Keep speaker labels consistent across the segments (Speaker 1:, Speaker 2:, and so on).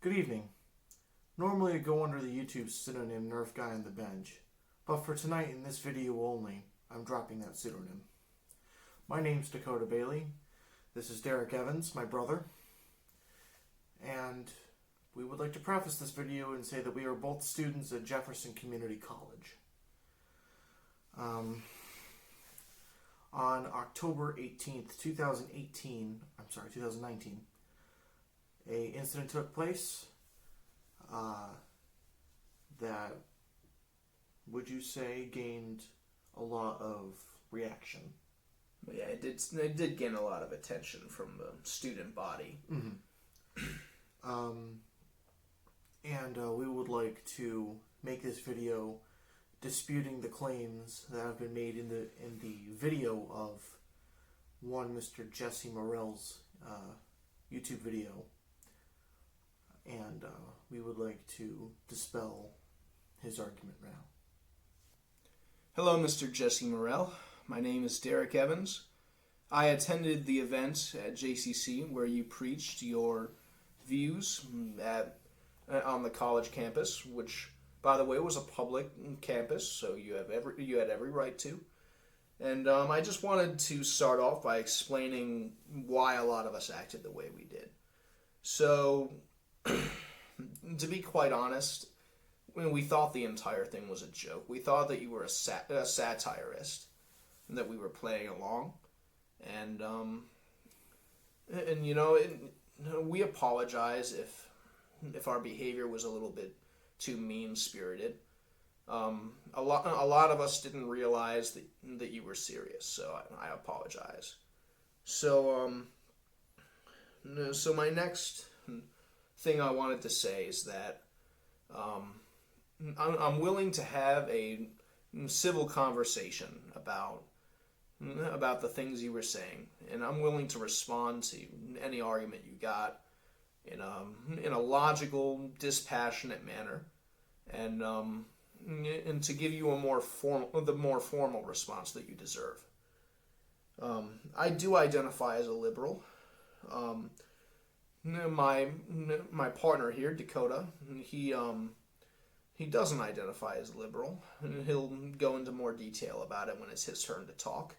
Speaker 1: Good evening. Normally I go under the YouTube pseudonym Nerf Guy on the Bench, but for tonight in this video only, I'm dropping that pseudonym. My name's Dakota Bailey. This is Derek Evans, my brother, and we would like to preface this video and say that we are both students at Jefferson Community College. On October 18th, 2019, a incident took place that, would you say, gained a lot of reaction.
Speaker 2: Yeah, it did gain a lot of attention from the student body.
Speaker 1: Mm-hmm. We would like to make this video disputing the claims that have been made in the video of one Mr. Jesse Morrell's YouTube video, and we would like to dispel his argument now.
Speaker 2: Hello, Mr. Jesse Morrell. My name is Derek Evans. I attended the event at JCC where you preached your views on the college campus, which, by the way, was a public campus, so you had every right to. And I just wanted to start off by explaining why a lot of us acted the way we did. So, to be quite honest, we thought the entire thing was a joke. We thought that you were a satirist, and that we were playing along. And we apologize if our behavior was a little bit too mean-spirited. A lot of us didn't realize that you were serious, so I apologize. So my next thing I wanted to say is that I'm willing to have a civil conversation about the things you were saying, and I'm willing to respond to any argument you got in a logical, dispassionate manner, and to give you the more formal response that you deserve. I do identify as a liberal. My partner here, Dakota, he doesn't identify as liberal. He'll go into more detail about it when it's his turn to talk.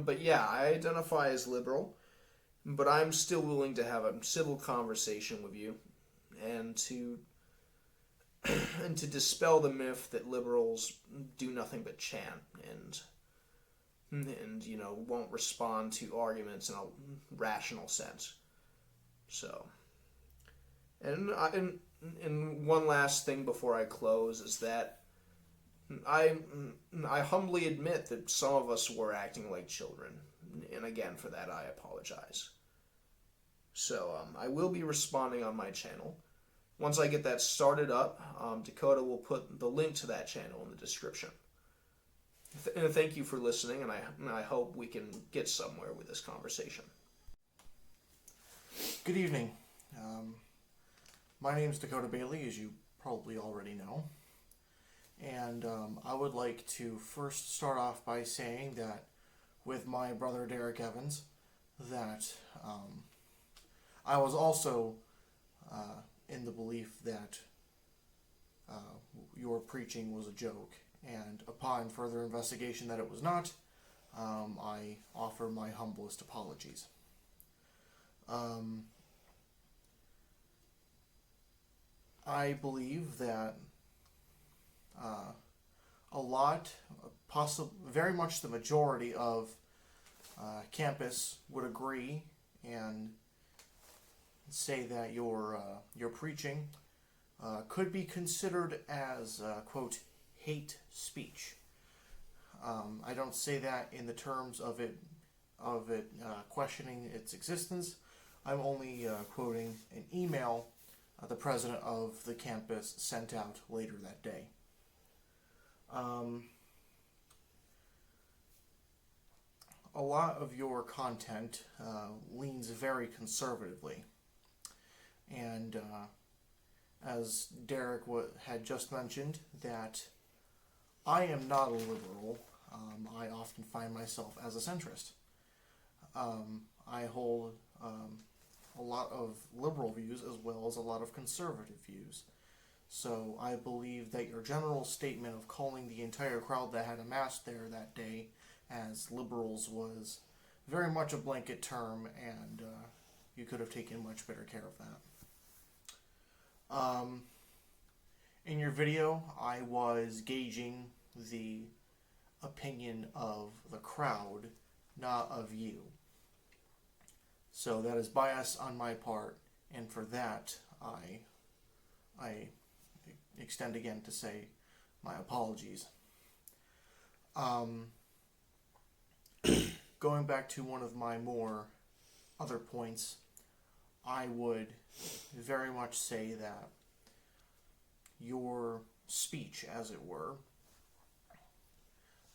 Speaker 2: But yeah, I identify as liberal, but I'm still willing to have a civil conversation with you, and to dispel the myth that liberals do nothing but chant and won't respond to arguments in a rational sense. So, and one last thing before I close is that I humbly admit that some of us were acting like children, and again, for that I apologize. So I will be responding on my channel. Once I get that started up, Dakota will put the link to that channel in the description. And thank you for listening, and I hope we can get somewhere with this conversation.
Speaker 1: Good evening. My name is Dakota Bailey, as you probably already know. And I would like to first start off by saying that with my brother Derek Evans, that I was also in the belief that your preaching was a joke, and upon further investigation that it was not, I offer my humblest apologies. I believe that very much the majority of campus would agree and say that your preaching could be considered as quote hate speech. I don't say that in the terms of it questioning its existence. I'm only quoting an email the president of the campus sent out later that day. A lot of your content leans very conservatively, and as Derek had just mentioned, that I am not a liberal. I often find myself as a centrist. I hold as a lot of conservative views. So I believe that your general statement of calling the entire crowd that had amassed there that day as liberals was very much a blanket term, and you could have taken much better care of that. In your video, I was gauging the opinion of the crowd, not of you. So that is bias on my part, and for that, I extend again to say my apologies. Going back to one of my more other points, I would very much say that your speech, as it were,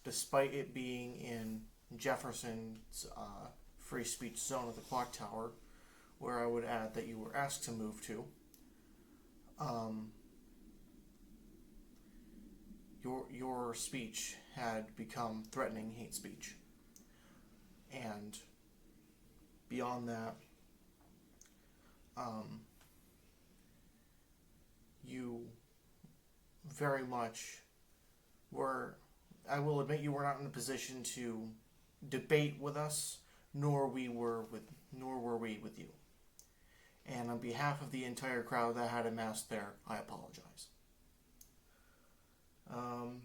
Speaker 1: despite it being in Jefferson's free speech zone at the clock tower, where I would add that you were asked to move to, your speech had become threatening hate speech. And beyond that, you very much were, I will admit, you were not in a position to debate with us, nor were we with you. And on behalf of the entire crowd that had amassed there, I apologize. I'm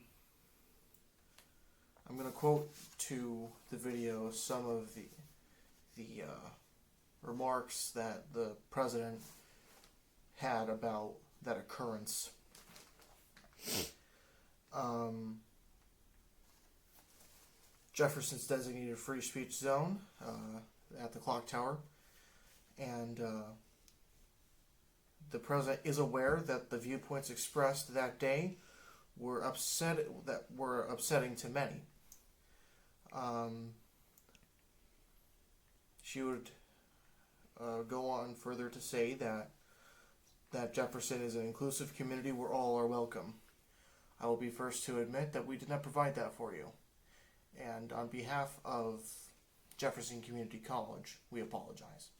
Speaker 1: going to quote to the video some of the remarks that the president had about that occurrence. Jefferson's designated free speech zone at the clock tower, and the president is aware that the viewpoints expressed that day were upsetting to many. She would go on further to say that Jefferson is an inclusive community where all are welcome. I will be first to admit that we did not provide that for you. And on behalf of Jefferson Community College, we apologize.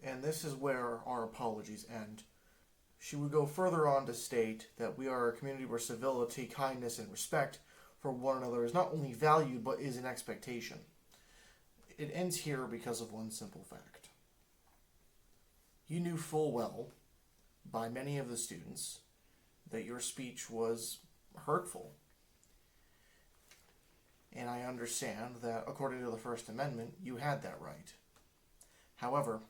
Speaker 1: And this is where our apologies end. She would go further on to state that we are a community where civility, kindness, and respect for one another is not only valued, but is an expectation. It ends here because of one simple fact. You knew full well, by many of the students, that your speech was hurtful. And I understand that, according to the First Amendment, you had that right. However,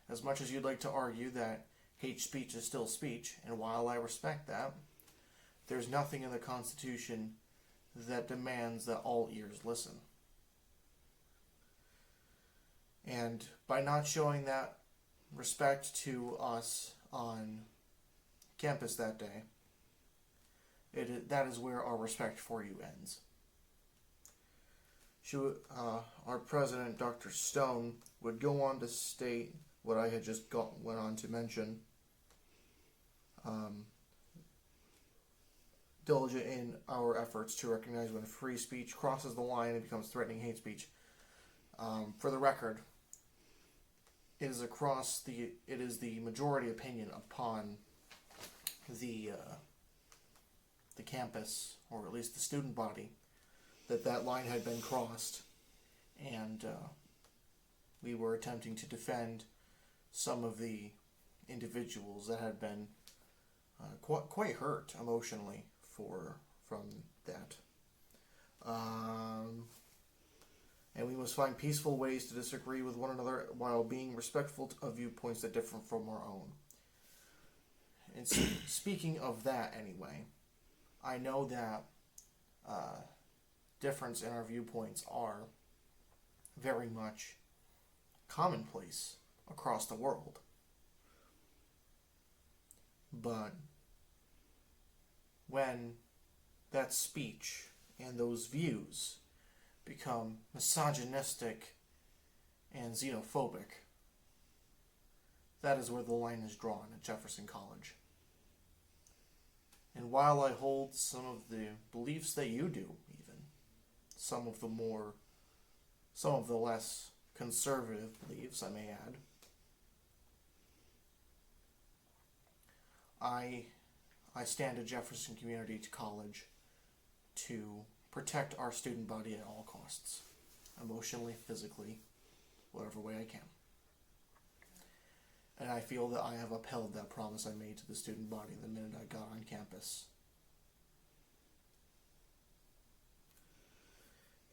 Speaker 1: as much as you'd like to argue that hate speech is still speech, and while I respect that, there's nothing in the Constitution that demands that all ears listen. And by not showing that respect to us on campus that day, that is where our respect for you ends. Our president, Dr. Stone, would go on to state what I had just went on to mention. Diligent in our efforts to recognize when free speech crosses the line and becomes threatening hate speech. For the record, it is the majority opinion upon the campus, or at least the student body, that line had been crossed, and we were attempting to defend some of the individuals that had been quite hurt emotionally from that. And we must find peaceful ways to disagree with one another while being respectful of viewpoints that differ from our own. And speaking of that anyway, I know that difference in our viewpoints are very much commonplace across the world. But when that speech and those views become misogynistic and xenophobic, that is where the line is drawn at Jefferson College. And while I hold some of the beliefs that you do, even some of the more some of the less conservative beliefs, I may add. I stand at Jefferson Community College to protect our student body at all costs, emotionally, physically, whatever way I can. And I feel that I have upheld that promise I made to the student body the minute I got on campus.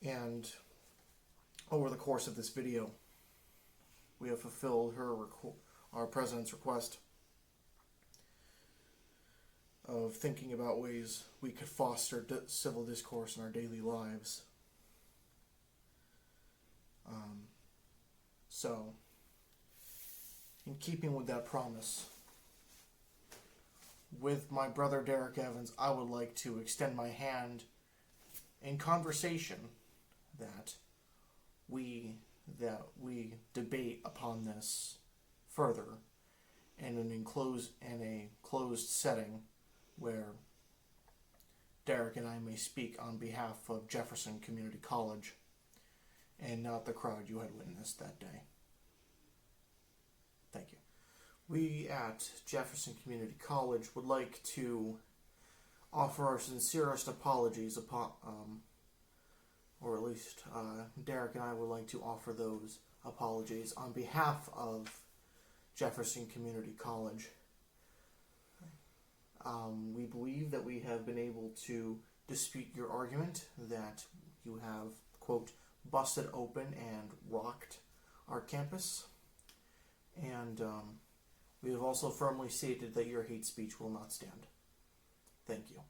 Speaker 1: And over the course of this video, we have fulfilled our president's request of thinking about ways we could foster civil discourse in our daily lives. So, in keeping with that promise, with my brother Derek Evans, I would like to extend my hand in conversation that we debate upon this further in a closed setting where Derek and I may speak on behalf of Jefferson Community College and not the crowd you had witnessed that day. Thank you. We at Jefferson Community College would like to offer our sincerest apologies or at least Derek and I would like to offer those apologies on behalf of Jefferson Community College. We believe that we have been able to dispute your argument that you have, quote, busted open and rocked our campus. And we have also firmly stated that your hate speech will not stand. Thank you.